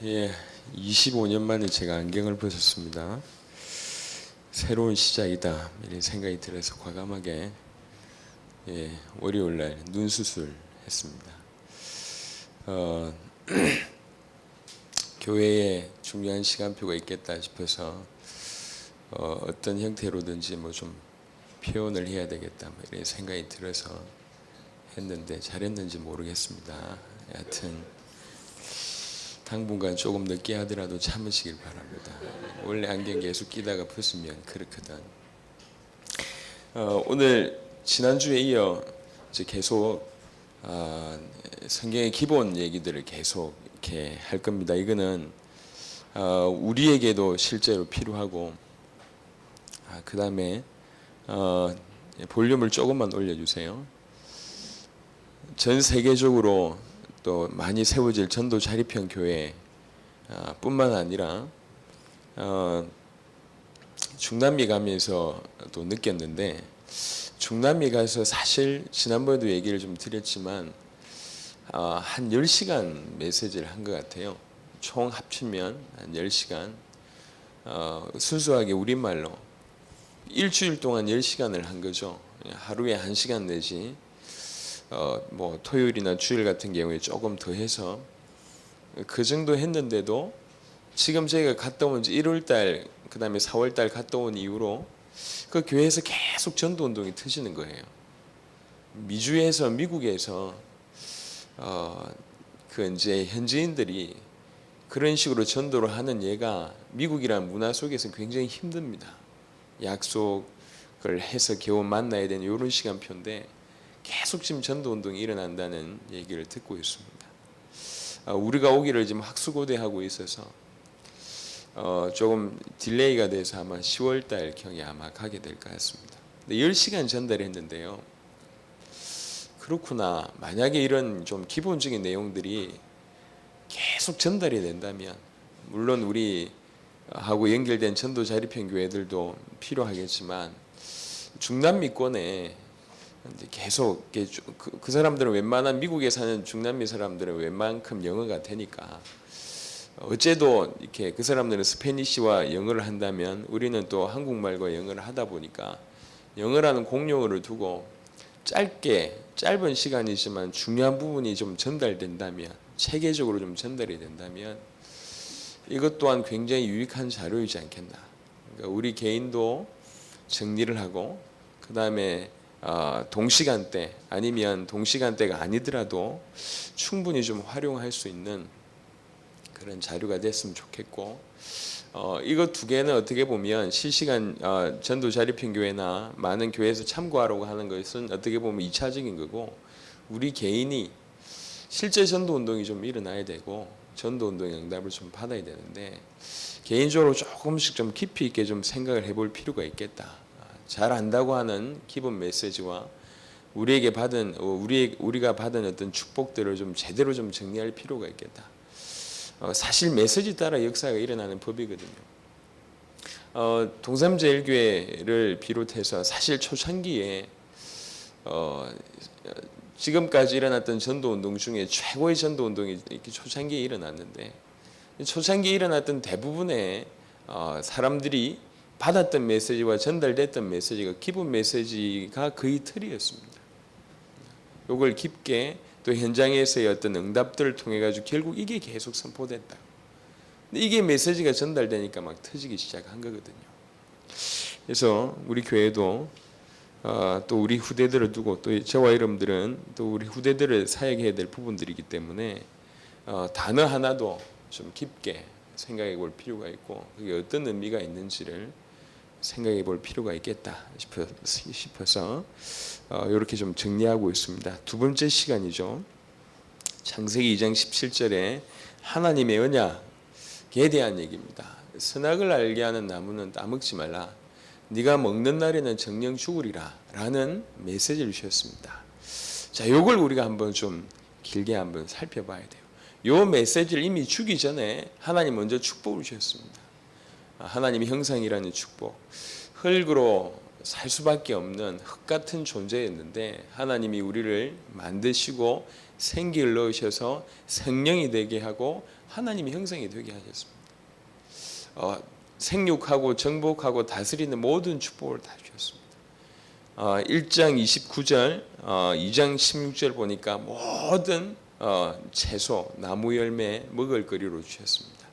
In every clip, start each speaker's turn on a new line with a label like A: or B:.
A: 예, 25년 만에 제가 안경을 벗었습니다. 새로운 시작이다 이런 생각이 들어서 과감하게 월요일날 눈 수술했습니다. 교회에 중요한 시간표가 있겠다 싶어서 어떤 형태로든지 뭐 좀 표현을 해야 되겠다 뭐 이런 생각이 들어서 했는데 잘했는지 모르겠습니다. 여하튼 당분간 조금 늦게 하더라도 참으시길 바랍니다. 원래 안경 계속 끼다가 벗으면 그렇거든. 오늘 지난주에 이어 이제 계속 성경의 기본 얘기들을 계속 이렇게 할 겁니다. 이거는 우리에게도 실제로 필요하고 그 다음에 볼륨을 조금만 올려주세요. 전 세계적으로 또 많이 세워질 전도 자립형 교회 뿐만 아니라 중남미 가면서 또 느꼈는데, 중남미 가서 사실 지난번에도 얘기를 좀 드렸지만 한 10시간 메시지를 한 것 같아요. 총 합치면 한 10시간, 순수하게 우리말로 일주일 동안 10시간을 한 거죠. 하루에 1시간 내지 뭐 토요일이나 주일 같은 경우에 조금 더 해서 그 정도 했는데도 지금 저희가 갔다 온 지 1월달 그 다음에 4월달 갔다 온 이후로 그 교회에서 계속 전도 운동이 터지는 거예요. 미주에서 미국에서 그 이제 현지인들이 그런 식으로 전도를 하는 예가 미국이라는 문화 속에서 굉장히 힘듭니다. 약속을 해서 겨우 만나야 되는 이런 시간표인데 계속 지금 전도 운동이 일어난다는 얘기를 듣고 있습니다. 우리가 오기를 지금 학수고대하고 있어서 조금 딜레이가 돼서 아마 10월달 경에 아마 가게 될 것 같습니다. 10시간 전달했는데요. 그렇구나. 만약에 이런 좀 기본적인 내용들이 계속 전달이 된다면, 물론 우리하고 연결된 전도 자립형 교회들도 필요하겠지만 중남미권에 계속 그 사람들은 웬만한 미국에 사는 중남미 사람들은 웬만큼 영어가 되니까 어째도 이렇게 그 사람들은 스페니쉬와 영어를 한다면 우리는 또 한국말과 영어를 하다 보니까 영어라는 공용어를 두고 짧은 시간이지만 중요한 부분이 좀 전달된다면, 체계적으로 좀 전달이 된다면 이것 또한 굉장히 유익한 자료이지 않겠나. 그러니까 우리 개인도 정리를 하고 그 다음에 동시간대 아니면 동시간대가 아니더라도 충분히 좀 활용할 수 있는 그런 자료가 됐으면 좋겠고, 이거 두 개는 어떻게 보면 실시간 전도 자립형 교회나 많은 교회에서 참고하라고 하는 것은 어떻게 보면 2차적인 거고, 우리 개인이 실제 전도 운동이 좀 일어나야 되고 전도 운동의 응답을 좀 받아야 되는데 개인적으로 조금씩 좀 깊이 있게 좀 생각을 해볼 필요가 있겠다. 잘 안다고 하는 기본 메시지와 우리가 받은 어떤 축복들을 좀 제대로 좀 정리할 필요가 있겠다. 사실 메시지 따라 역사가 일어나는 법이거든요. 동삼제일교회를 비롯해서 사실 초창기에 지금까지 일어났던 전도운동 중에 최고의 전도운동이 이렇게 초창기에 일어났는데, 초창기에 일어났던 대부분의 사람들이 받았던 메시지와 전달됐던 메시지가 기본 메시지가 거의 틀이었습니다. 이걸 깊게 또 현장에서의 어떤 응답들을 통해 가지고 결국 이게 계속 선포됐다. 근데 이게 메시지가 전달되니까 막 터지기 시작한 거거든요. 그래서 우리 교회도 또 우리 후대들을 두고, 또 저와 여러분들은 또 우리 후대들을 사역해야 될 부분들이기 때문에 단어 하나도 좀 깊게 생각해 볼 필요가 있고 그게 어떤 의미가 있는지를 생각해 볼 필요가 있겠다 싶어서 이렇게 좀 정리하고 있습니다. 두 번째 시간이죠. 창세기 2장 17절에 하나님의 언약에 대한 얘기입니다. 선악을 알게 하는 나무는 따먹지 말라. 네가 먹는 날에는 정령 죽으리라 라는 메시지를 주셨습니다. 자, 요걸 우리가 한번 좀 길게 한번 살펴봐야 돼요. 요 메시지를 이미 주기 전에 하나님 먼저 축복을 주셨습니다. 하나님의 형상이라는 축복, 흙으로 살 수밖에 없는 흙 같은 존재였는데 하나님이 우리를 만드시고 생기를 넣으셔서 생명이 되게 하고 하나님의 형상이 되게 하셨습니다. 생육하고 정복하고 다스리는 모든 축복을 다 주셨습니다. 1장 29절, 2장 16절 보니까 모든 채소, 나무 열매, 먹을거리로 주셨습니다.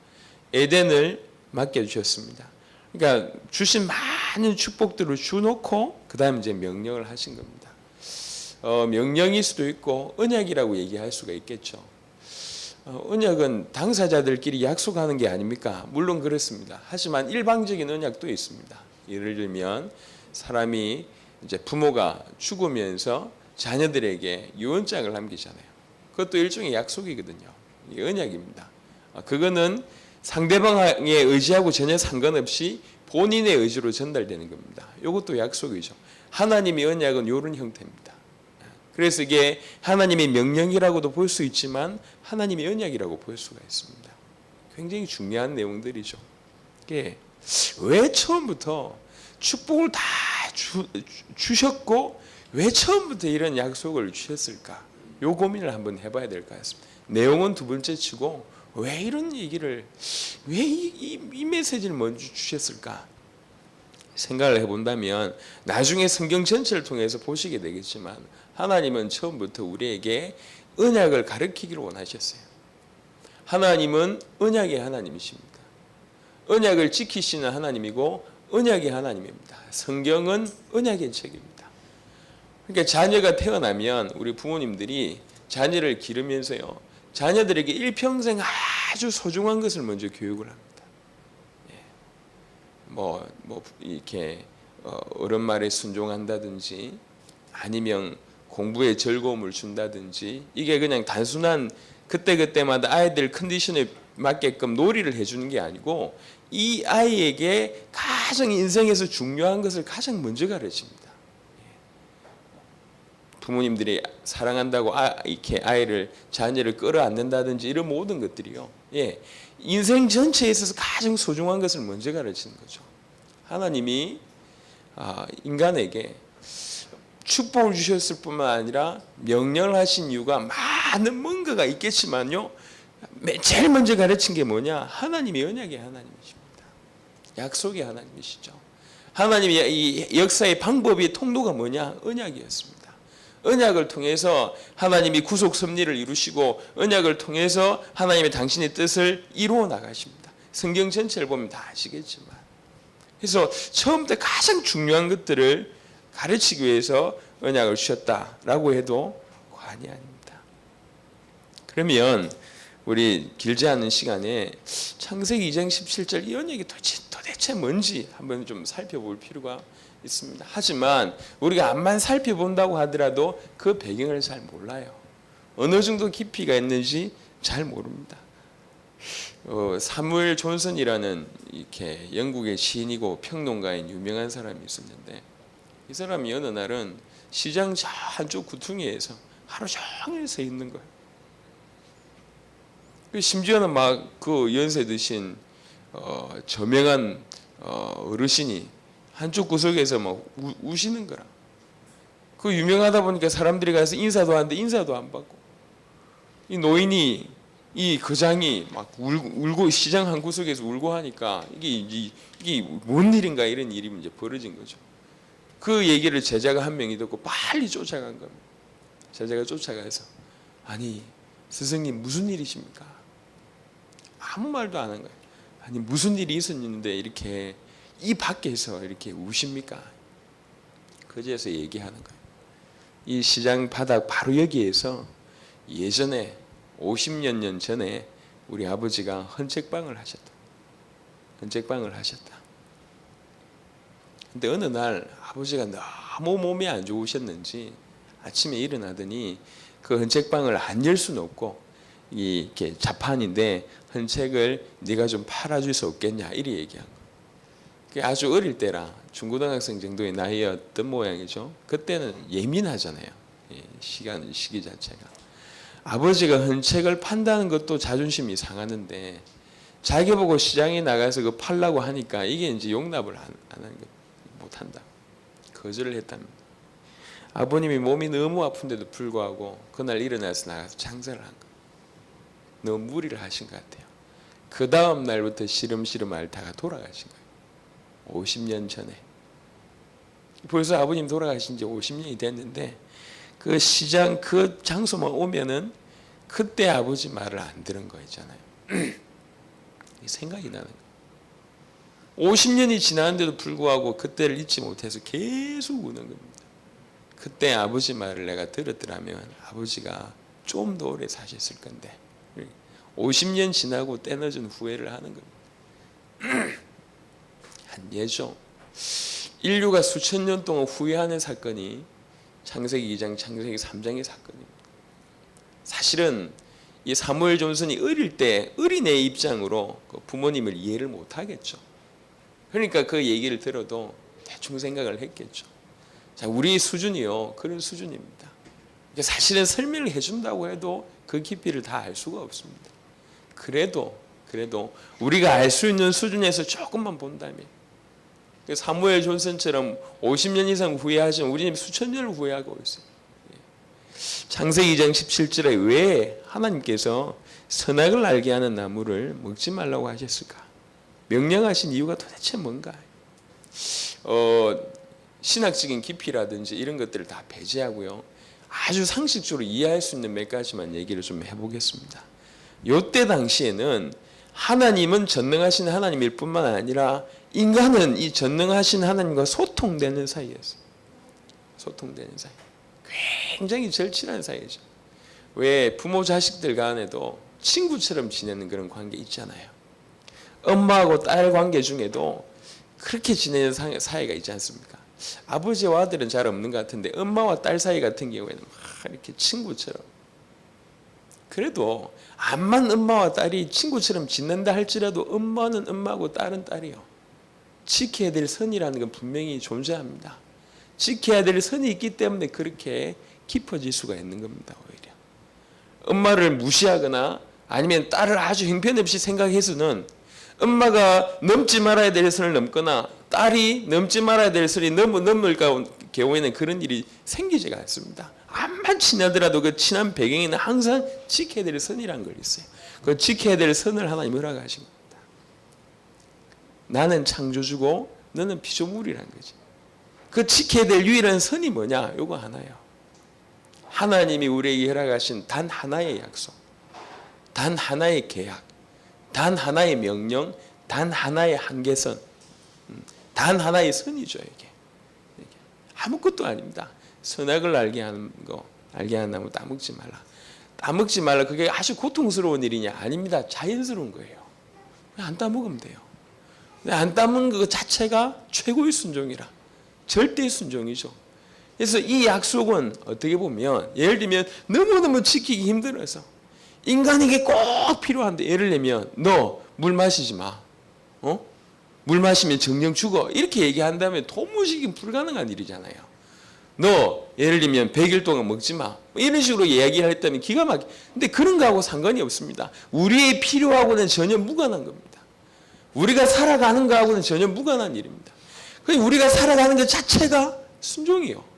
A: 에덴을 맡겨주셨습니다. 그러니까 주신 많은 축복들을 주놓고 그 다음에 이제 명령을 하신 겁니다. 명령일 수도 있고 언약이라고 얘기할 수가 있겠죠. 언약은 당사자들끼리 약속하는 게 아닙니까? 물론 그렇습니다. 하지만 일방적인 언약도 있습니다. 예를 들면 사람이 이제 부모가 죽으면서 자녀들에게 유언장을 남기잖아요. 그것도 일종의 약속이거든요. 이게 언약입니다. 그거는 상대방에 의지하고 전혀 상관없이 본인의 의지로 전달되는 겁니다. 이것도 약속이죠. 하나님의 언약은 이런 형태입니다. 그래서 이게 하나님의 명령이라고도 볼 수 있지만 하나님의 언약이라고 볼 수가 있습니다. 굉장히 중요한 내용들이죠. 이게 왜 처음부터 축복을 다 주셨고 왜 처음부터 이런 약속을 주셨을까? 요 고민을 한번 해봐야 될 것 같습니다. 내용은 두 번째 치고 왜 이런 얘기를 왜 이 메시지를 먼저 주셨을까? 생각을 해본다면 나중에 성경 전체를 통해서 보시게 되겠지만 하나님은 처음부터 우리에게 언약을 가르치기를 원하셨어요. 하나님은 언약의 하나님이십니다. 언약을 지키시는 하나님이고 언약의 하나님입니다. 성경은 언약의 책입니다. 그러니까 자녀가 태어나면 우리 부모님들이 자녀를 기르면서요, 자녀들에게 일평생 아주 소중한 것을 먼저 교육을 합니다. 이렇게 어른 말에 순종한다든지 아니면 공부에 즐거움을 준다든지 이게 그냥 단순한 그때그때마다 아이들 컨디션에 맞게끔 놀이를 해주는 게 아니고 이 아이에게 가장 인생에서 중요한 것을 가장 먼저 가르칩니다. 부모님들이 사랑한다고 이렇게 아이를 자녀를 끌어안는다든지 이런 모든 것들이요. 인생 전체에 있어서 가장 소중한 것을 먼저 가르치는 거죠. 하나님이 인간에게 축복을 주셨을 뿐만 아니라 명령을 하신 이유가 많은 뭔가가 있겠지만요. 제일 먼저 가르친 게 뭐냐? 하나님이 언약의 하나님이십니다. 약속의 하나님이시죠. 하나님의 이 역사의 방법이 통로가 뭐냐? 언약이었습니다. 언약을 통해서 하나님이 구속 섭리를 이루시고 언약을 통해서 하나님의 당신의 뜻을 이루어 나가십니다. 성경 전체를 보면 다 아시겠지만 그래서 처음부터 가장 중요한 것들을 가르치기 위해서 언약을 주셨다라고 해도 과언이 아닙니다. 그러면 우리 길지 않은 시간에 창세기 2장 17절 이 언약이 도대체 뭔지 한번 좀 살펴볼 필요가 있습니다. 하지만 우리가 암만 살펴본다고 하더라도 그 배경을 잘 몰라요. 어느 정도 깊이가 있는지 잘 모릅니다. 사무엘 존슨이라는 이렇게 영국의 시인이고 평론가인 유명한 사람이 있었는데 이 사람이 어느 날은 시장 저 한쪽 구퉁이에서 하루 종일 서 있는 거예요. 심지어는 막 그 연세 드신 저명한 어르신이 한쪽 구석에서 막 우시는 거라. 그 유명하다 보니까 사람들이 가서 인사도 하는데 인사도 안 받고 이 노인이 이 거장이 막 울고 시장 한 구석에서 울고 하니까 이게 뭔 일인가 이런 일이 이제 벌어진 거죠. 그 얘기를 제자가 한 명이 듣고 빨리 쫓아간 겁니다. 제자가 쫓아가서 아니 스승님 무슨 일이십니까? 아무 말도 안 한 거예요. 아니 무슨 일이 있었는데 이렇게 이 밖에서 이렇게 우십니까? 그제서 얘기하는 거예요. 이 시장 바닥 바로 여기에서 예전에 50여 년 전에 우리 아버지가 헌책방을 하셨다. 헌책방을 하셨다. 근데 어느 날 아버지가 너무 몸이 안 좋으셨는지 아침에 일어나더니 그 헌책방을 안 열 수는 없고 이렇게 자판인데 헌책을 네가 좀 팔아줄 수 없겠냐 이리 얘기한 거예요. 아주 어릴 때라 중고등학생 정도의 나이였던 모양이죠. 그때는 예민하잖아요. 시기 자체가. 아버지가 헌책을 판다는 것도 자존심이 상하는데 자기 보고 시장에 나가서 그 팔라고 하니까 이게 이제 용납을 안 하는 거 못한다. 거절을 했답니다. 아버님이 몸이 너무 아픈데도 불구하고 그날 일어나서 나가서 장사를 한 거예요. 너무 무리를 하신 것 같아요. 그 다음 날부터 시름시름 앓다가 돌아가신 거예요. 50년 전에. 벌써 아버님 돌아가신 지 50년이 됐는데 그 시장 그 장소만 오면은 그때 아버지 말을 안 들은 거 있잖아요. 생각이 나는 거예요. 50년이 지났는데도 불구하고 그때를 잊지 못해서 계속 우는 겁니다. 그때 아버지 말을 내가 들었더라면 아버지가 좀 더 오래 사셨을 건데 50년 지나고 때늦은 후회를 하는 겁니다. 한 예죠. 인류가 수천 년 동안 후회하는 사건이 창세기 2장, 창세기 3장의 사건입니다. 사실은 이 사무엘 존슨이 어릴 때 어린애의 입장으로 부모님을 이해를 못하겠죠. 그러니까 그 얘기를 들어도 대충 생각을 했겠죠. 자, 우리 수준이요 그런 수준입니다. 사실은 설명을 해준다고 해도 그 깊이를 다 알 수가 없습니다. 그래도 우리가 알 수 있는 수준에서 조금만 본다면 사무엘 존슨처럼 50년 이상 후회하지만 우리는 수천 년을 후회하고 있어요. 창세기 2장 17절에 왜 하나님께서 선악을 알게 하는 나무를 먹지 말라고 하셨을까? 명령하신 이유가 도대체 뭔가? 신학적인 깊이라든지 이런 것들을 다 배제하고요. 아주 상식적으로 이해할 수 있는 몇 가지만 얘기를 좀 해보겠습니다. 요때 당시에는 하나님은 전능하신 하나님일 뿐만 아니라 인간은 이 전능하신 하나님과 소통되는 사이였어요. 소통되는 사이. 굉장히 절친한 사이죠. 왜 부모 자식들 간에도 친구처럼 지내는 그런 관계 있잖아요. 엄마하고 딸 관계 중에도 그렇게 지내는 사이가 있지 않습니까? 아버지와 아들은 잘 없는 것 같은데 엄마와 딸 사이 같은 경우에는 막 이렇게 친구처럼. 그래도 암만 엄마와 딸이 친구처럼 지낸다 할지라도 엄마는 엄마고 딸은 딸이요. 지켜야 될 선이라는 건 분명히 존재합니다. 지켜야 될 선이 있기 때문에 그렇게 깊어질 수가 있는 겁니다. 오히려 엄마를 무시하거나 아니면 딸을 아주 형편없이 생각해서는 엄마가 넘지 말아야 될 선을 넘거나 딸이 넘지 말아야 될 선이 넘을 경우에는 그런 일이 생기지가 않습니다. 암만 친하더라도 그 친한 배경에는 항상 지켜야 될 선이라는 걸 있어요. 그 지켜야 될 선을 하나님 허락하신 겁니다. 나는 창조주고 너는 피조물이라는 거지. 그 지켜야 될 유일한 선이 뭐냐? 요거 하나예요. 하나님이 우리에게 허락하신 단 하나의 약속, 단 하나의 계약, 단 하나의 명령, 단 하나의 한계선, 단 하나의 선이죠. 이게 아무것도 아닙니다. 선악을 알게 하는 거, 알게 하는 나무 따먹지 말라. 따먹지 말라. 그게 아주 고통스러운 일이냐? 아닙니다. 자연스러운 거예요. 안 따먹으면 돼요. 안 따먹는 것 자체가 최고의 순종이라. 절대 순종이죠. 그래서 이 약속은 어떻게 보면 예를 들면 너무너무 지키기 힘들어서 인간에게 꼭 필요한데 예를 들면 너 물 마시지 마. 물 마시면 정령 죽어. 이렇게 얘기한다면 도무지 불가능한 일이잖아요. 너 예를 들면 100일 동안 먹지 마. 이런 식으로 이야기를 했다면 기가 막혀. 근데 그런 거하고 상관이 없습니다. 우리의 필요하고는 전혀 무관한 겁니다. 우리가 살아가는 거하고는 전혀 무관한 일입니다. 우리가 살아가는 것 자체가 순종이요.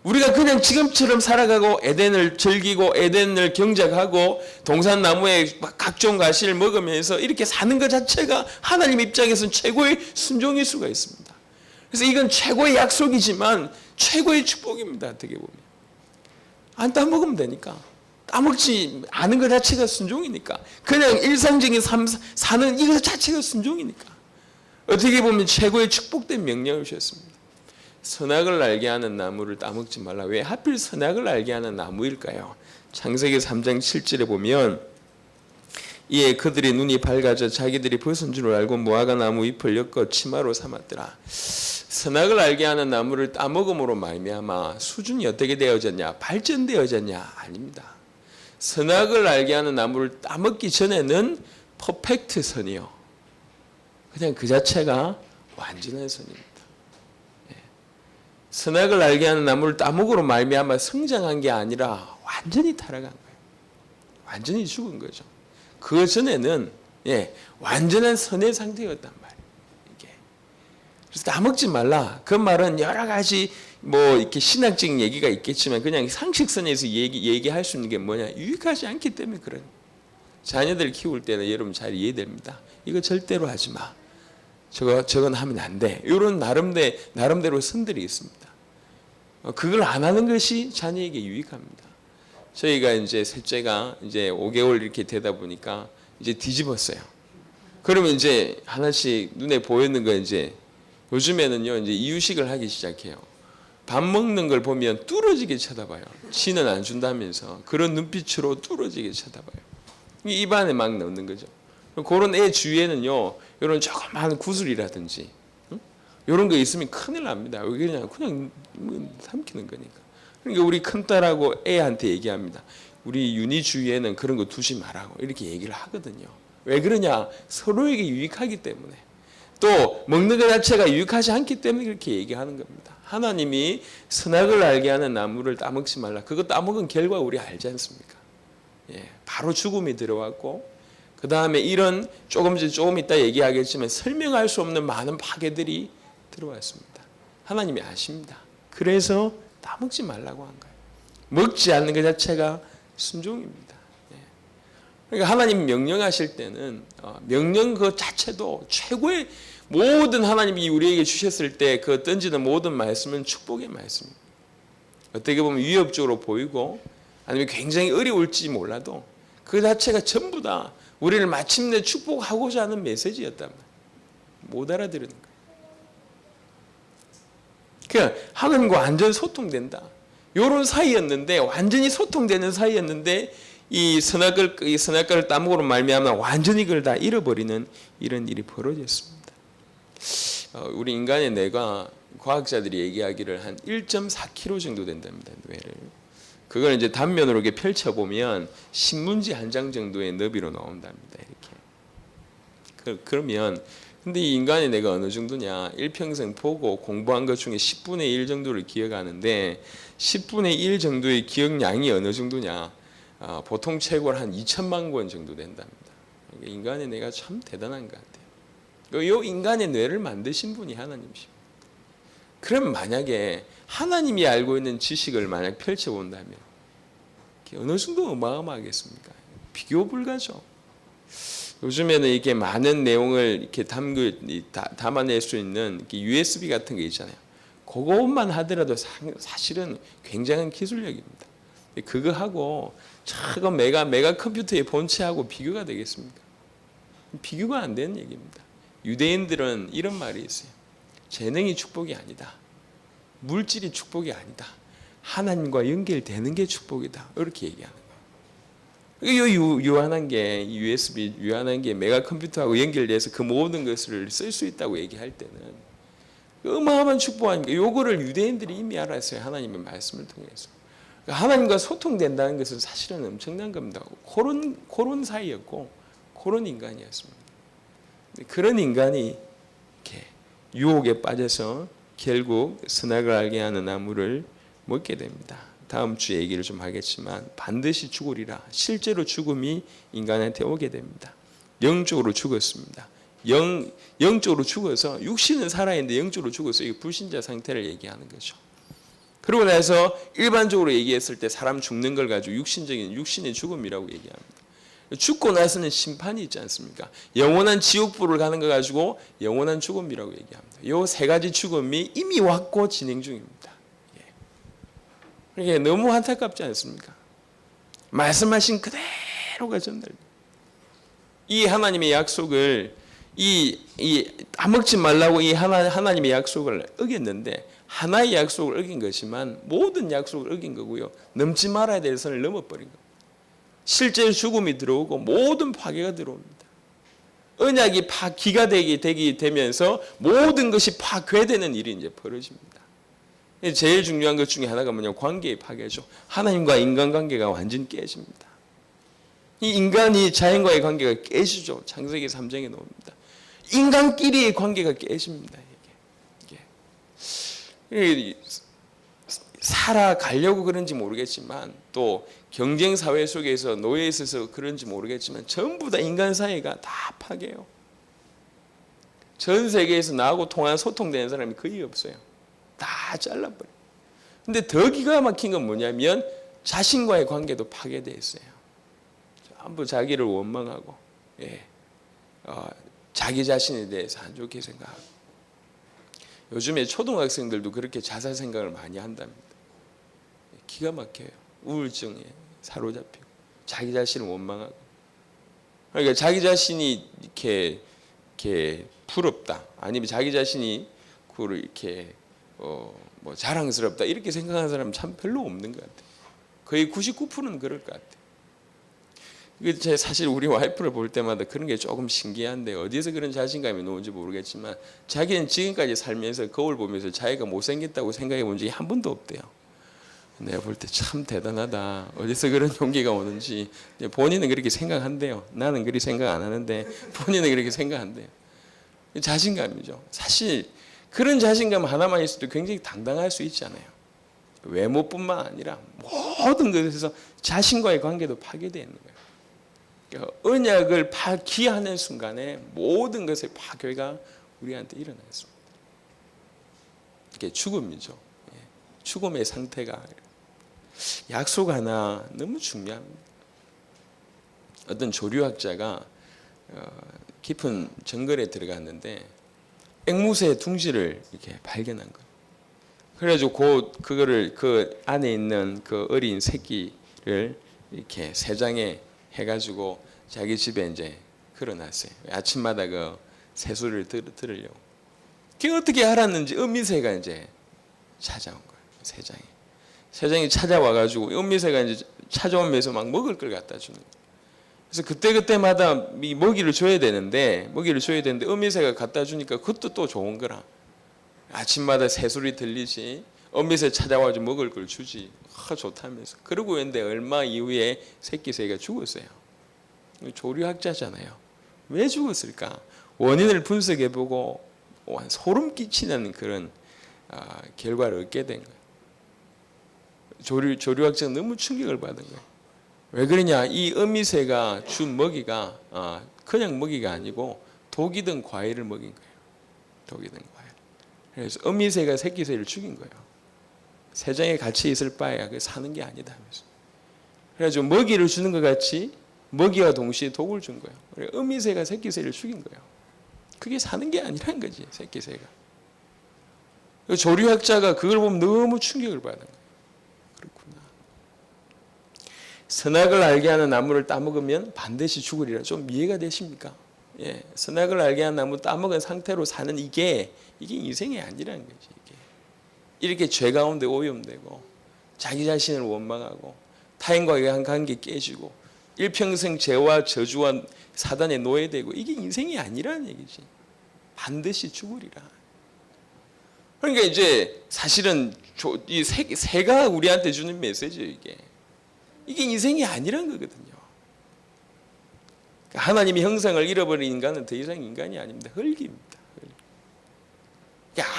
A: 우리가 그냥 지금처럼 살아가고 에덴을 즐기고 에덴을 경작하고 동산나무에 각종 과실을 먹으면서 이렇게 사는 것 자체가 하나님 입장에서는 최고의 순종일 수가 있습니다. 그래서 이건 최고의 약속이지만 최고의 축복입니다. 어떻게 보면 안 따먹으면 되니까, 따먹지 않은 것 자체가 순종이니까, 그냥 일상적인 삶 사는 이것 자체가 순종이니까 어떻게 보면 최고의 축복된 명령을 주셨습니다. 선악을 알게 하는 나무를 따먹지 말라. 왜 하필 선악을 알게 하는 나무일까요? 창세기 3장 7절에 보면 이에 그들의 눈이 밝아져 자기들이 벗은 줄 알고 무화과 나무 잎을 엮어 치마로 삼았더라. 선악을 알게 하는 나무를 따먹음으로 말미암아 수준이 어떻게 되어졌냐? 발전되어졌냐? 아닙니다. 선악을 알게 하는 나무를 따먹기 전에는 퍼펙트 선이요. 그냥 그 자체가 완전한 선입니다. 선악을 알게 하는 나무를 따먹으로 말미암아 성장한 게 아니라 완전히 타락한 거예요. 완전히 죽은 거죠. 그 전에는 완전한 선의 상태였단 말이에요. 이게 그래서 따먹지 말라. 그 말은 여러 가지 뭐 이렇게 신학적인 얘기가 있겠지만 그냥 상식선에서 얘기할 수 있는 게 뭐냐? 유익하지 않기 때문에 그런. 자녀들 키울 때는 여러분 잘 이해됩니다. 이거 절대로 하지 마. 저건 하면 안 돼. 이런 나름대로 선들이 있습니다. 그걸 안 하는 것이 자녀에게 유익합니다. 저희가 이제 셋째가 이제 5개월 이렇게 되다 보니까 이제 뒤집었어요. 그러면 이제 하나씩 눈에 보이는 거 이제 요즘에는요 이제 이유식을 하기 시작해요. 밥 먹는 걸 보면 뚫어지게 쳐다봐요. 지는 안 준다면서 그런 눈빛으로 뚫어지게 쳐다봐요. 입안에 막 넣는 거죠. 그런 애 주위에는요 이런 조그마한 구슬이라든지 이런 거 있으면 큰일 납니다. 왜 그냥 삼키는 거니까. 그러니까 우리 큰딸하고 애한테 얘기합니다. 우리 윤희 주위에는 그런 거 두지 말라고 이렇게 얘기를 하거든요. 왜 그러냐? 서로에게 유익하기 때문에. 또 먹는 것 자체가 유익하지 않기 때문에 그렇게 얘기하는 겁니다. 하나님이 선악을 알게 하는 나무를 따먹지 말라. 그거 따먹은 결과 우리 알지 않습니까? 바로 죽음이 들어왔고 그 다음에 이런 조금 이따 얘기하겠지만 설명할 수 없는 많은 파괴들이 들어왔습니다. 하나님이 아십니다. 그래서 따먹지 말라고 한 거예요. 먹지 않는 것 자체가 순종입니다. 그러니까 하나님 명령하실 때는 명령 그 자체도 최고의 모든 하나님이 우리에게 주셨을 때 그 던지는 모든 말씀은 축복의 말씀입니다. 어떻게 보면 위협적으로 보이고 아니면 굉장히 어려울지 몰라도 그 자체가 전부 다 우리를 마침내 축복하고자 하는 메시지였단 말이에요. 못 알아들은 거예요. 그러니까 하나님과 완전 소통된다. 요런 사이였는데 완전히 소통되는 사이였는데 이 선악과를 따먹으로 말미암아 완전히 그걸 다 잃어버리는 이런 일이 벌어졌습니다. 우리 인간의 뇌가 과학자들이 얘기하기를 한 1.4kg 정도 된답니다. 뇌를. 그걸 이제 단면으로 이렇게 펼쳐보면 신문지 한 장 정도의 너비로 나온답니다. 이렇게. 그러면 근데 이 인간의 뇌가 어느 정도냐? 일평생 보고 공부한 것 중에 10분의 1 정도를 기억하는데 10분의 1 정도의 기억량이 어느 정도냐? 보통 최고로 한 2천만 권 정도 된답니다. 그러니까 인간의 뇌가 참 대단한 것 같아요. 이 인간의 뇌를 만드신 분이 하나님이십니다. 그럼 만약에 하나님이 알고 있는 지식을 만약 펼쳐본다면 어느 정도 어마어마하겠습니까? 비교 불가죠. 요즘에는 이렇게 많은 내용을 이렇게 담아낼 수 있는 USB 같은 게 있잖아요. 그것만 하더라도 사실은 굉장한 기술력입니다. 그거 하고 저거 메가 컴퓨터의 본체하고 비교가 되겠습니까? 비교가 안 되는 얘기입니다. 유대인들은 이런 말이 있어요. 재능이 축복이 아니다. 물질이 축복이 아니다. 하나님과 연결되는 게 축복이다. 이렇게 얘기하는 거예요. 이 유한한 게 USB 유한한 게 메가 컴퓨터하고 연결돼서 그 모든 것을 쓸 수 있다고 얘기할 때는 어마어마한 축복 아닙니까? 요거를 유대인들이 이미 알았어요. 하나님의 말씀을 통해서. 하나님과 소통된다는 것은 사실은 엄청난 겁니다. 그런 사이였고 그런 인간이었습니다. 그런 인간이 이렇게 유혹에 빠져서 결국 선악을 알게 하는 나무를 먹게 됩니다. 다음 주에 얘기를 좀 하겠지만 반드시 죽으리라. 실제로 죽음이 인간한테 오게 됩니다. 영적으로 죽었습니다. 영적으로 죽어서 육신은 살아있는데 영적으로 죽어서 이 불신자 상태를 얘기하는 거죠. 그러고 나서 일반적으로 얘기했을 때 사람 죽는 걸 가지고 육신의 죽음이라고 얘기합니다. 죽고 나서는 심판이 있지 않습니까? 영원한 지옥불을 가는 거 가지고 영원한 죽음이라고 얘기합니다. 이 세 가지 죽음이 이미 왔고 진행 중입니다. 이게 너무 안타깝지 않습니까? 말씀하신 그대로가 전달됩니다. 이 하나님의 약속을 따먹지 말라고 이 하나님의 약속을 어겼는데 하나의 약속을 어긴 것이지만 모든 약속을 어긴 거고요. 넘지 말아야 될 선을 넘어버린 겁니다. 실제 죽음이 들어오고 모든 파괴가 들어옵니다. 언약이 기가 되면서 모든 것이 파괴되는 일이 이제 벌어집니다. 제일 중요한 것 중에 하나가 뭐냐면 관계의 파괴죠. 하나님과 인간관계가 완전히 깨집니다. 이 인간이 자연과의 관계가 깨지죠. 창세기 3장에 나옵니다. 인간끼리의 관계가 깨집니다. 이게 살아가려고 그런지 모르겠지만 또 경쟁 사회 속에서 노예에 있어서 그런지 모르겠지만 전부 다 인간 사이가 다 파괴해요. 전 세계에서 나하고 통한 소통되는 사람이 거의 없어요. 다 잘라버려요. 근데 더 기가 막힌 건 뭐냐면 자신과의 관계도 파괴되어 있어요. 전부 자기를 원망하고, 자기 자신에 대해서 안 좋게 생각하고. 요즘에 초등학생들도 그렇게 자살 생각을 많이 한답니다. 기가 막혀요. 우울증에 사로잡히고 자기 자신을 원망하고. 그러니까 자기 자신이 이렇게 부럽다, 아니면 자기 자신이 그걸 이렇게 뭐 자랑스럽다 이렇게 생각하는 사람은 참 별로 없는 것 같아요. 거의 99%는 그럴 것 같아요. 이게 사실 우리 와이프를 볼 때마다 그런 게 조금 신기한데, 어디서 그런 자신감이 나오는지 모르겠지만 자기는 지금까지 살면서 거울 보면서 자기가 못생겼다고 생각해 본 적이 한 번도 없대요. 내가 볼 때 참 대단하다. 어디서 그런 용기가 오는지. 본인은 그렇게 생각한대요. 나는 그렇게 생각 안 하는데 본인은 그렇게 생각한대요. 자신감이죠. 사실 그런 자신감 하나만 있어도 굉장히 당당할 수 있잖아요. 외모뿐만 아니라 모든 것에서 자신과의 관계도 파괴되는 거예요. 그러니까 언약을 파기하는 순간에 모든 것의 파괴가 우리한테 일어났습니다. 이게 죽음이죠. 죽음의 상태가. 약속 하나 너무 중요합니다. 어떤 조류학자가 깊은 정글에 들어갔는데 앵무새 둥지를 이렇게 발견한 거예요. 그래가지고 그거를 그 안에 있는 그 어린 새끼를 이렇게 새 장에 해가지고 자기 집에 이제 걸어놨어요. 아침마다 그 새소리를 들으려고. 그게 어떻게 알았는지 어미새가 이제 찾아온 거예요. 새장이 찾아와가지고 어미새가 이제 찾아오면서 막 먹을 걸 갖다 주는 거예요. 그래서 그때마다 먹이를 줘야 되는데 어미새가 갖다 주니까 그것도 또 좋은 거라. 아침마다 새소리 들리지, 어미새 찾아와서 먹을 걸 주지, 좋다면서. 그러고 있는데 얼마 이후에 새끼 새가 죽었어요. 조류학자잖아요. 왜 죽었을까? 원인을 분석해보고 소름 끼치는 그런 결과를 얻게 된 거예요. 조류학자가 너무 충격을 받은 거예요. 왜 그러냐? 이 어미새가 준 먹이가 그냥 먹이가 아니고 독이 든 과일을 먹인 거예요. 독이 든 과일. 그래서 어미새가 새끼새를 죽인 거예요. 새장에 같이 있을 바에야 그 사는 게 아니다 하면서. 그래가지고 먹이를 주는 것 같이 먹이와 동시에 독을 준 거예요. 그래서 어미새가 새끼새를 죽인 거예요. 그게 사는 게 아니라는 거지, 새끼새가. 조류학자가 그걸 보면 너무 충격을 받은 거예요. 그렇구나. 선악을 알게 하는 나무를 따먹으면 반드시 죽으리라. 좀 이해가 되십니까? 예, 선악을 알게 하는 나무 따먹은 상태로 사는 이게 인생이 아니라는 거지. 이렇게 죄 가운데 오염되고 자기 자신을 원망하고 타인과의 관계 깨지고 일평생 죄와 저주와 사단에 노예되고 이게 인생이 아니라는 얘기지. 반드시 죽으리라. 그러니까 이제 사실은 이 새가 우리한테 주는 메시지예요. 이게 인생이 아니란 거거든요. 하나님의 형상을 잃어버린 인간은 더 이상 인간이 아닙니다. 흙입니다.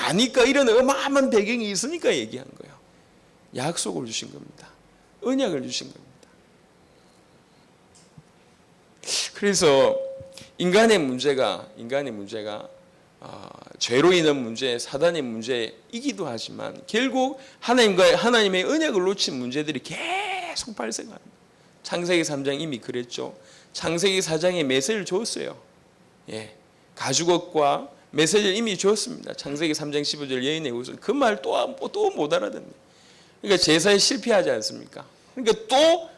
A: 아니까 이런 어마어마한 배경이 있으니까 얘기한 거예요. 약속을 주신 겁니다. 언약을 주신 겁니다. 그래서 인간의 문제가 죄로 인한 문제, 사단의 문제이기도 하지만 결국 하나님의 언약을 놓친 문제들이 계속 발생합니다. 창세기 3장 이미 그랬죠. 창세기 4장에 메시지를 줬어요. 가죽옷과 메시지를 이미 줬습니다. 창세기 3장 15절 여인의 후손. 그 말 또 못 알아듣네. 그러니까 제사에 실패하지 않습니까? 그러니까 또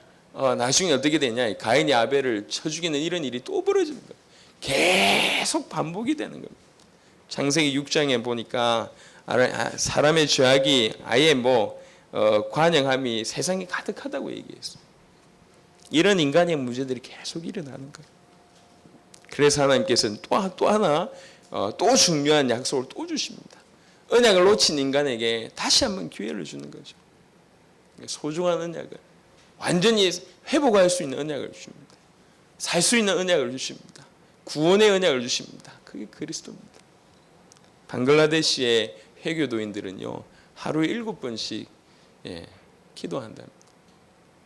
A: 나중에 어떻게 되냐? 가인이 아벨을 쳐 죽이는 이런 일이 또 벌어지는 거예요. 계속 반복이 되는 겁니다. 창세기 6장에 보니까 사람의 죄악이 아예 관영함이 세상에 가득하다고 얘기했어요. 이런 인간의 문제들이 계속 일어나는 거예요. 그래서 하나님께서는 또 하나 또 중요한 약속을 또 주십니다. 언약을 놓친 인간에게 다시 한번 기회를 주는 거죠. 소중한 언약을 완전히 회복할 수 있는 언약을 주십니다. 살 수 있는 언약을 주십니다. 구원의 언약을 주십니다. 그게 그리스도입니다. 방글라데시의 회교도인들은요 하루에 7번씩 기도한답니다.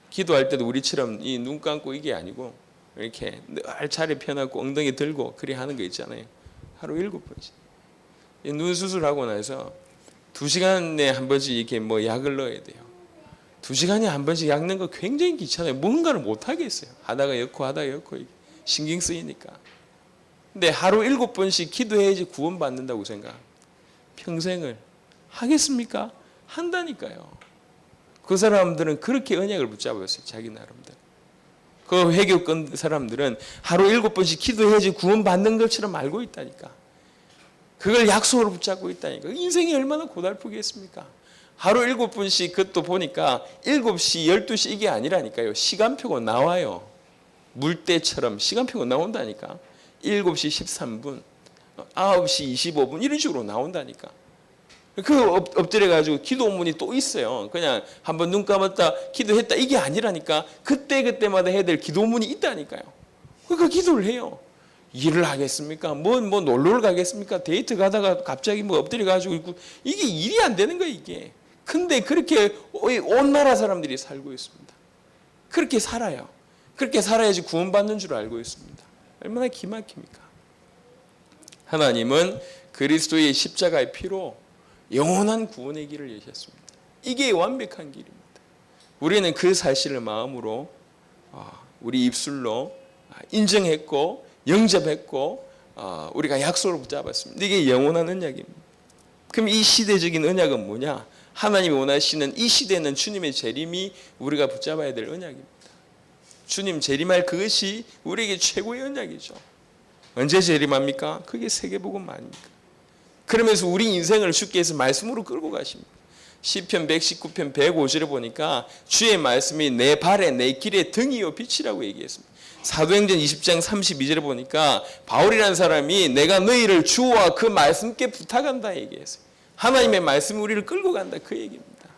A: 기도할 때도 우리처럼 이 눈 감고 이게 아니고 이렇게 늘 자리 펴놓고 엉덩이 들고 그리 하는 거 있잖아요. 하루 7번씩. 눈 수술하고 나서 2시간에 한 번씩 이렇게 뭐 약을 넣어야 돼요. 2시간에 한 번씩 약 넣는 거 굉장히 귀찮아요. 뭔가를 못 하겠어요. 하다가 엮고 하다가 엮고 신경 쓰이니까. 근데 하루 7번씩 기도해야지 구원받는다고 생각합니다. 평생을 하겠습니까? 한다니까요. 그 사람들은 그렇게 언약을 붙잡았어요. 자기 나름대로. 그 회교권 사람들은 하루 7번씩 기도해야지 구원받는 것처럼 알고 있다니까. 그걸 약속으로 붙잡고 있다니까. 인생이 얼마나 고달프겠습니까? 하루 7번씩 그것도 보니까 7시, 12시 이게 아니라니까요. 시간표가 나와요. 물때처럼 시간표가 나온다니까. 7시 13분, 9시 25분 이런 식으로 나온다니까. 그 엎드려 가지고 기도문이 또 있어요. 그냥 한번 눈 감았다 기도했다 이게 아니라니까. 그때마다 해야 될 기도문이 있다니까요. 그러니까 기도를 해요. 일을 하겠습니까? 뭐 놀러를 가겠습니까? 데이트 가다가 갑자기 뭐 엎드려 가지고 있고 이게 일이 안 되는 거예요, 이게. 근데 그렇게 온 나라 사람들이 살고 있습니다. 그렇게 살아요. 그렇게 살아야지 구원받는 줄 알고 있습니다. 얼마나 기막힙니까? 하나님은 그리스도의 십자가의 피로 영원한 구원의 길을 여셨습니다. 이게 완벽한 길입니다. 우리는 그 사실을 마음으로 우리 입술로 인정했고 영접했고 우리가 약속을 붙잡았습니다. 이게 영원한 언약입니다. 그럼 이 시대적인 언약은 뭐냐? 하나님이 원하시는 이 시대는 주님의 재림이 우리가 붙잡아야 될 언약입니다. 주님 재림할 그것이 우리에게 최고의 언약이죠. 언제 재림합니까? 그게 세계복음 아닙니까? 그러면서 우리 인생을 주께서 말씀으로 끌고 가십니다. 시편 119편 105절에 보니까 주의 말씀이 내 발에 내 길에 등이요 빛이라고 얘기했습니다. 사도행전 20장 32절에 보니까 바울이라는 사람이 내가 너희를 주와 그 말씀께 부탁한다 얘기했어요. 하나님의 말씀이 우리를 끌고 간다 그 얘기입니다.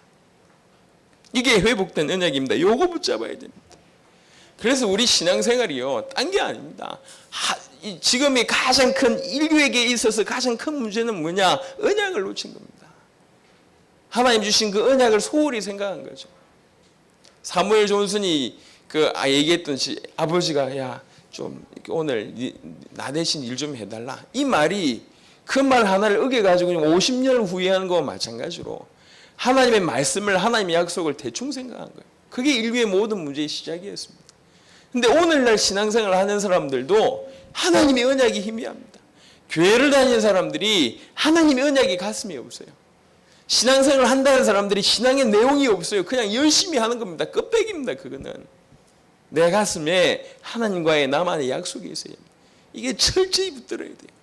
A: 이게 회복된 언약입니다. 요거 붙잡아야 됩니다. 그래서 우리 신앙생활이요 딴 게 아닙니다. 지금이 가장 큰 인류에게 있어서 가장 큰 문제는 뭐냐? 언약을 놓친 겁니다. 하나님 주신 그 언약을 소홀히 생각한 거죠. 사무엘 존슨이 얘기했던 아버지가 야 좀 오늘 나 대신 일 좀 해달라. 이 말이 그 말 하나를 어겨가지고 50년을 후회하는 거와 마찬가지로 하나님의 말씀을 하나님의 약속을 대충 생각한 거예요. 그게 인류의 모든 문제의 시작이었습니다. 근데 오늘날 신앙생활을 하는 사람들도 하나님의 언약이 희미합니다. 교회를 다니는 사람들이 하나님의 언약이 가슴에 없어요. 신앙생활을 한다는 사람들이 신앙의 내용이 없어요. 그냥 열심히 하는 겁니다. 끝배기입니다. 그거는. 내 가슴에 하나님과의 나만의 약속이 있어야 합니다. 이게 철저히 붙들어야 돼요.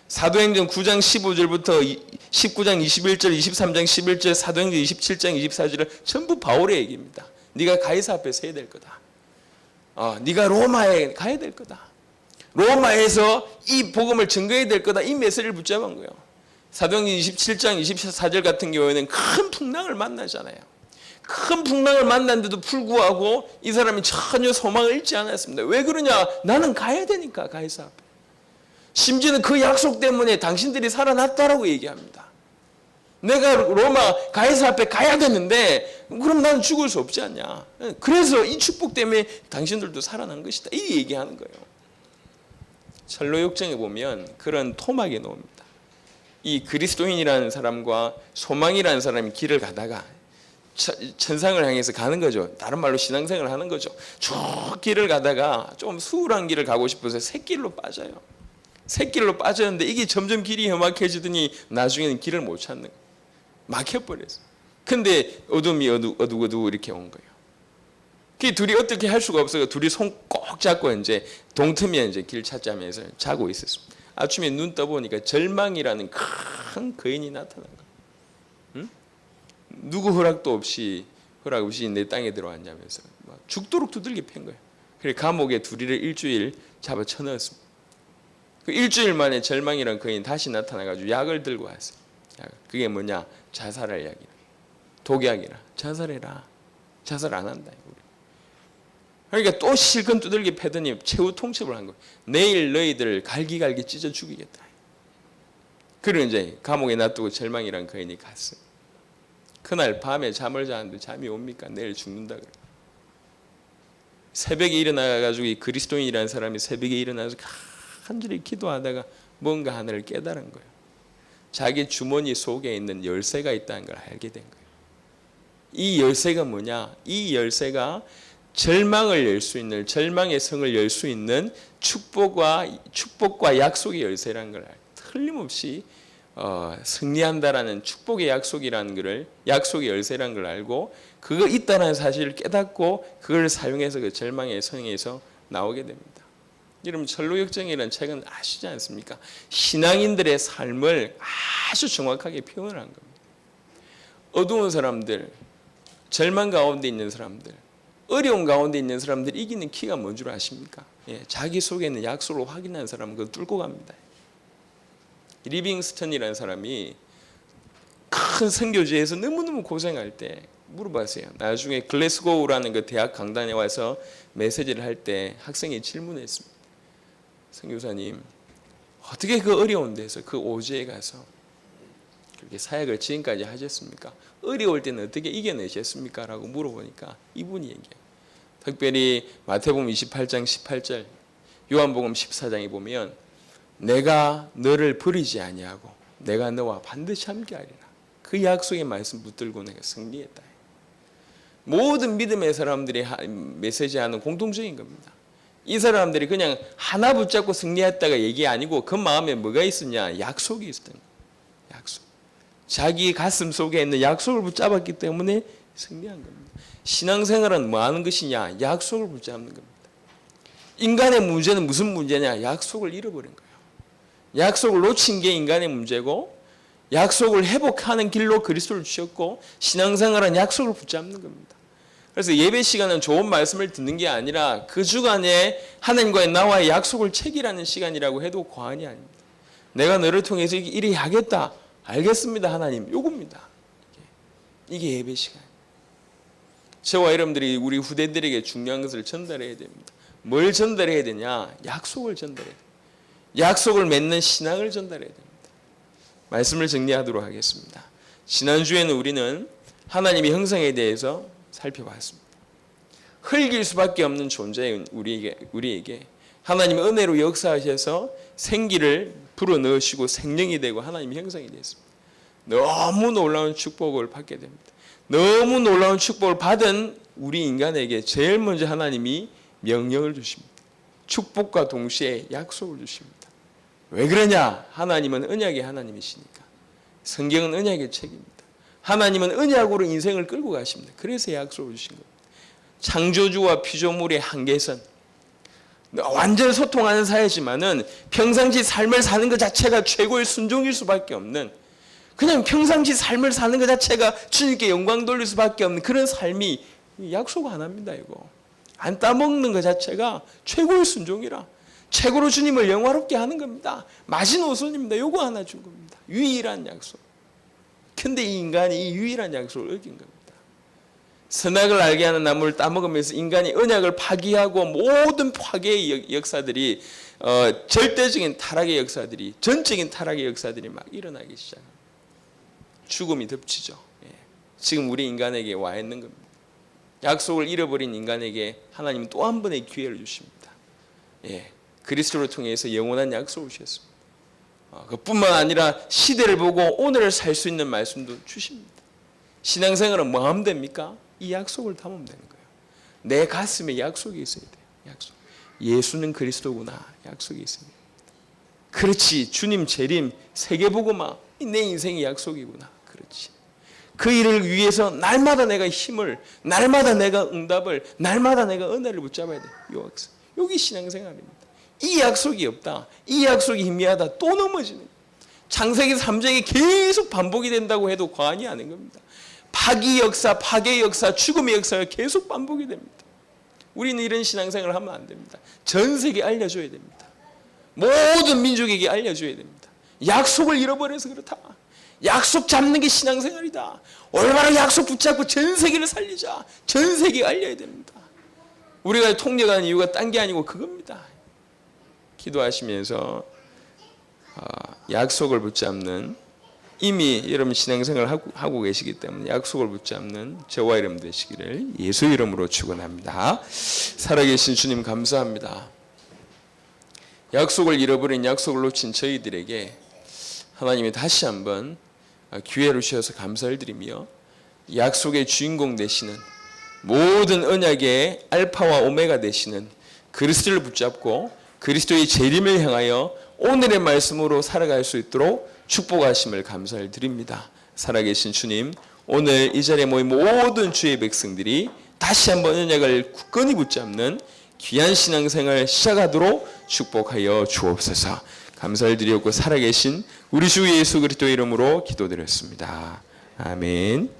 A: 사도행전 9장 15절부터 19장 21절, 23장 11절, 사도행전 27장 24절은 전부 바울의 얘기입니다. 네가 가이사 앞에 서야 될 거다. 네가 로마에 가야 될 거다. 로마에서 이 복음을 증거해야 될 거다. 이 메시지를 붙잡은 거예요. 사도행전 27장 24절 같은 경우에는 큰 풍랑을 만나잖아요. 큰 풍랑을 만났는데도 불구하고 이 사람이 전혀 소망을 잃지 않았습니다. 왜 그러냐? 나는 가야 되니까 가이사 앞에. 심지어는 그 약속 때문에 당신들이 살아났다라고 얘기합니다. 내가 로마 가이사 앞에 가야 되는데 그럼 나는 죽을 수 없지 않냐. 그래서 이 축복 때문에 당신들도 살아난 것이다. 이 얘기하는 거예요. 철로역정에 보면 그런 토막이 나옵니다. 이 그리스도인이라는 사람과 소망이라는 사람이 길을 가다가 천상을 향해서 가는 거죠. 다른 말로 신앙생활을 하는 거죠. 쭉 길을 가다가 좀 수월한 길을 가고 싶어서 새길로 빠져요. 새길로 빠졌는데 이게 점점 길이 험악해지더니 나중에는 길을 못 찾는 거예요. 막혀버렸어요. 근데 어둠이 어두워 이렇게 온 거예요. 그 둘이 어떻게 할 수가 없어요. 둘이 손 꼭 잡고 이제 동틈에 이제 길 찾자면서 자고 있었습니다. 아침에 눈 떠보니까 절망이라는 큰 거인이 나타난 거예요. 응? 누구 허락 없이 내 땅에 들어왔냐면서 죽도록 두들겨 팬 거예요. 그래 감옥에 둘이를 일주일 잡아 쳐넣었습니다. 그 일주일 만에 절망이라는 거인이 다시 나타나가지고 약을 들고 왔어요. 그게 뭐냐? 자살할 약이라. 독약이라. 자살해라. 자살 안 한다. 우리. 그러니까 또 실컷 두들겨 패더니 최후 통첩을 한 거예요. 내일 너희들 갈기갈기 찢어 죽이겠다. 그리고 이제 감옥에 놔두고 절망이란 거인이 갔어요. 그날 밤에 잠을 자는데 잠이 옵니까? 내일 죽는다 그래요. 새벽에 일어나가지고 이 그리스도인이라는 사람이 새벽에 일어나서 간절히 기도하다가 뭔가 하나를 깨달은 거예요. 자기 주머니 속에 있는 열쇠가 있다는 걸 알게 된 거예요. 이 열쇠가 뭐냐? 이 열쇠가 절망을 열 수 있는, 절망의 성을 열 수 있는 축복과 약속의 열쇠라는 걸 틀림없이 승리한다라는 축복의 약속이라는 것을, 약속의 열쇠라는 걸 알고 그거 있다는 사실을 깨닫고 그걸 사용해서 그 절망의 성에서 나오게 됩니다. 여러분, 철로역정이라는 책은 아시지 않습니까? 신앙인들의 삶을 아주 정확하게 표현한 겁니다. 어두운 사람들, 절망 가운데 있는 사람들, 어려운 가운데 있는 사람들 이기는 키가 뭔 줄 아십니까? 예, 자기 속에 있는 약속을 확인한 사람은 그걸 뚫고 갑니다. 리빙스턴이라는 사람이 큰 선교지에서 너무너무 고생할 때 물어봤어요. 나중에 글래스고우라는 그 대학 강단에 와서 메시지를 할 때 학생이 질문했습니다. 선교사님, 어떻게 그 어려운 데서 그 오지에 가서 그렇게 사역을 지금까지 하셨습니까? 어려울 때는 어떻게 이겨내셨습니까? 라고 물어보니까 이분이 얘기해요. 특별히 마태복음 28장 18절, 요한복음 14장에 보면 내가 너를 버리지 아니하고 내가 너와 반드시 함께하리라. 그 약속의 말씀 붙들고 내가 승리했다. 모든 믿음의 사람들이 메시지하는 공통적인 겁니다. 이 사람들이 그냥 하나 붙잡고 승리했다가 얘기 아니고 그 마음에 뭐가 있었냐? 약속이 있었던 거예요. 약속. 자기 가슴 속에 있는 약속을 붙잡았기 때문에 승리한 겁니다. 신앙생활은 뭐 하는 것이냐? 약속을 붙잡는 겁니다. 인간의 문제는 무슨 문제냐? 약속을 잃어버린 거예요. 약속을 놓친 게 인간의 문제고, 약속을 회복하는 길로 그리스도를 주셨고, 신앙생활은 약속을 붙잡는 겁니다. 그래서 예배 시간은 좋은 말씀을 듣는 게 아니라 그 주간에 하나님과의 나와의 약속을 체결하는 시간이라고 해도 과언이 아닙니다. 내가 너를 통해서 이리 하겠다. 알겠습니다, 하나님. 요겁니다. 이게 예배 시간. 저와 여러분들이 우리 후대들에게 중요한 것을 전달해야 됩니다. 뭘 전달해야 되냐? 약속을 전달해야 됩니다. 약속을 맺는 신앙을 전달해야 됩니다. 말씀을 정리하도록 하겠습니다. 지난주에는 우리는 하나님의 형상에 대해서 살펴봤습니다. 흙일 수밖에 없는 존재인 우리에게 하나님의 은혜로 역사하셔서 생기를 불어넣으시고 생명이 되고 하나님의 형상이 되었습니다. 너무 놀라운 축복을 받게 됩니다. 너무 놀라운 축복을 받은 우리 인간에게 제일 먼저 하나님이 명령을 주십니다. 축복과 동시에 약속을 주십니다. 왜 그러냐? 하나님은 언약의 하나님이시니까. 성경은 언약의 책입니다. 하나님은 언약으로 인생을 끌고 가십니다. 그래서 약속을 주신 겁니다. 창조주와 피조물의 한계선, 완전 소통하는 사회지만은 평상시 삶을 사는 것 자체가 최고의 순종일 수밖에 없는, 그냥 평상시 삶을 사는 것 자체가 주님께 영광 돌릴 수밖에 없는 그런 삶이 약속 하나입니다. 이거 안 따먹는 것 자체가 최고의 순종이라, 최고로 주님을 영화롭게 하는 겁니다. 마지노선입니다. 요거 하나 준 겁니다. 유일한 약속. 근데 이 인간이 이 유일한 약속을 어긴 겁니다. 선악을 알게 하는 나무를 따먹으면서 인간이 언약을 파기하고 모든 파괴의 역사들이, 절대적인 타락의 역사들이, 전적인 타락의 역사들이 막 일어나기 시작합니다. 죽음이 덮치죠. 지금 우리 인간에게 와 있는 겁니다. 약속을 잃어버린 인간에게 하나님은 또 한 번의 기회를 주십니다. 그리스도를 통해서 영원한 약속을 주셨습니다. 그뿐만 아니라 시대를 보고 오늘을 살 수 있는 말씀도 주십니다. 신앙생활은 뭐 하면 됩니까? 이 약속을 담으면 되는 거예요. 내 가슴에 약속이 있어야 돼요. 약속. 예수는 그리스도구나. 약속이 있습니다. 그렇지. 주님 재림, 세계복음화, 내 인생의 약속이구나. 그렇지. 그 일을 위해서 날마다 내가 힘을, 날마다 내가 응답을, 날마다 내가 은혜를 붙잡아야 돼. 여기 신앙생활입니다. 이 약속이 없다. 이 약속이 희미하다. 또 넘어지는. 창세기 3장이 계속 반복이 된다고 해도 과언이 아닌 겁니다. 파기 역사, 파괴 역사, 죽음의 역사가 계속 반복이 됩니다. 우리는 이런 신앙생활을 하면 안 됩니다. 전 세계에 알려줘야 됩니다. 모든 민족에게 알려줘야 됩니다. 약속을 잃어버려서 그렇다. 약속 잡는 게 신앙생활이다. 얼마나 약속 붙잡고 전 세계를 살리자. 전 세계에 알려야 됩니다. 우리가 통역하는 이유가 딴 게 아니고 그겁니다. 기도하시면서 약속을 붙잡는, 이미 여러분 신앙생활을 하고 계시기 때문에 약속을 붙잡는 저와 여러분 되시기를 예수 이름으로 축원합니다. 살아계신 주님 감사합니다. 약속을 잃어버린, 약속을 놓친 저희들에게 하나님이 다시 한번 기회를 주셔서 감사를 드리며 약속의 주인공 되시는, 모든 언약의 알파와 오메가 되시는 그리스도를 붙잡고 그리스도의 재림을 향하여 오늘의 말씀으로 살아갈 수 있도록 축복하심을 감사를 드립니다. 살아계신 주님, 오늘 이 자리에 모인 모든 주의 백성들이 다시 한번 언약을 굳건히 붙잡는 귀한 신앙생활 시작하도록 축복하여 주옵소서. 감사를 드리옵고 살아계신 우리 주 예수 그리스도의 이름으로 기도드렸습니다. 아멘.